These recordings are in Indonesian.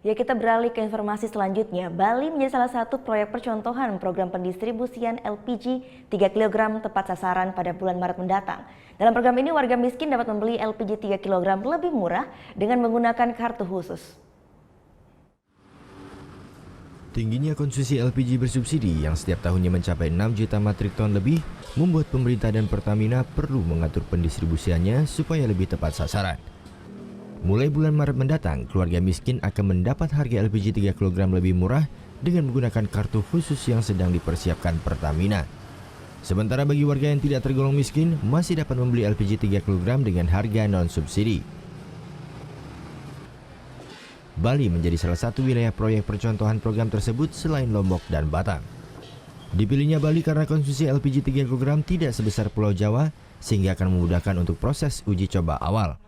Ya, kita beralih ke informasi selanjutnya. Bali menjadi salah satu proyek percontohan program pendistribusian LPG 3 kg tepat sasaran pada bulan Maret mendatang. Dalam program ini warga miskin dapat membeli LPG 3 kg lebih murah dengan menggunakan kartu khusus. Tingginya konsumsi LPG bersubsidi yang setiap tahunnya mencapai 6 juta metrik ton lebih membuat pemerintah dan Pertamina perlu mengatur pendistribusiannya supaya lebih tepat sasaran. Mulai bulan Maret mendatang, keluarga miskin akan mendapat harga LPG 3 kg lebih murah dengan menggunakan kartu khusus yang sedang dipersiapkan Pertamina. Sementara bagi warga yang tidak tergolong miskin, masih dapat membeli LPG 3 kg dengan harga non-subsidi. Bali menjadi salah satu wilayah proyek percontohan program tersebut selain Lombok dan Batam. Dipilihnya Bali karena konsumsi LPG 3 kg tidak sebesar Pulau Jawa, sehingga akan memudahkan untuk proses uji coba awal.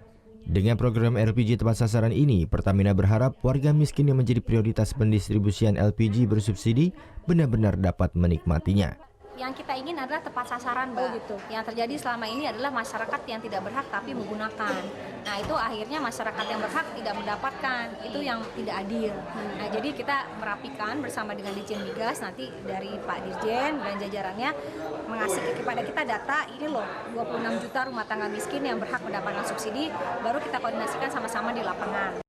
Dengan program LPG tepat sasaran ini, Pertamina berharap warga miskin yang menjadi prioritas pendistribusian LPG bersubsidi benar-benar dapat menikmatinya. Yang kita ingin adalah tepat sasaran, Mbak. Gitu. Yang terjadi selama ini adalah masyarakat yang tidak berhak tapi menggunakan. Nah, itu akhirnya masyarakat yang berhak tidak mendapatkan. Itu yang tidak adil. Nah, jadi kita merapikan bersama dengan Dirjen Migas nanti dari Pak Dirjen dan jajarannya mengasih kepada kita data ini loh 26 juta rumah tangga miskin yang berhak mendapatkan subsidi, baru kita koordinasikan sama-sama di lapangan.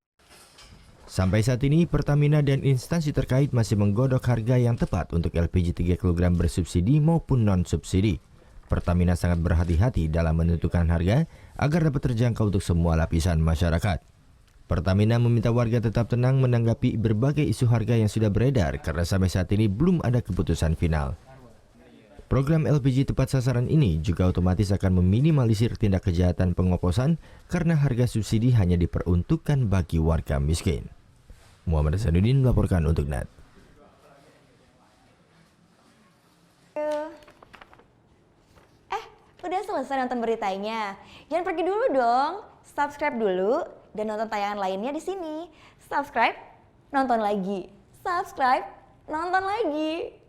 Sampai saat ini, Pertamina dan instansi terkait masih menggodok harga yang tepat untuk LPG 3 kg bersubsidi maupun non-subsidi. Pertamina sangat berhati-hati dalam menentukan harga agar dapat terjangkau untuk semua lapisan masyarakat. Pertamina meminta warga tetap tenang menanggapi berbagai isu harga yang sudah beredar karena sampai saat ini belum ada keputusan final. Program LPG tepat sasaran ini juga otomatis akan meminimalisir tindak kejahatan pengoplosan karena harga subsidi hanya diperuntukkan bagi warga miskin. Muhammad Hasanuddin melaporkan untuk NET. Udah selesai nonton beritanya? Jangan pergi dulu dong. Subscribe dulu dan nonton tayangan lainnya di sini. Subscribe, nonton lagi. Subscribe, nonton lagi.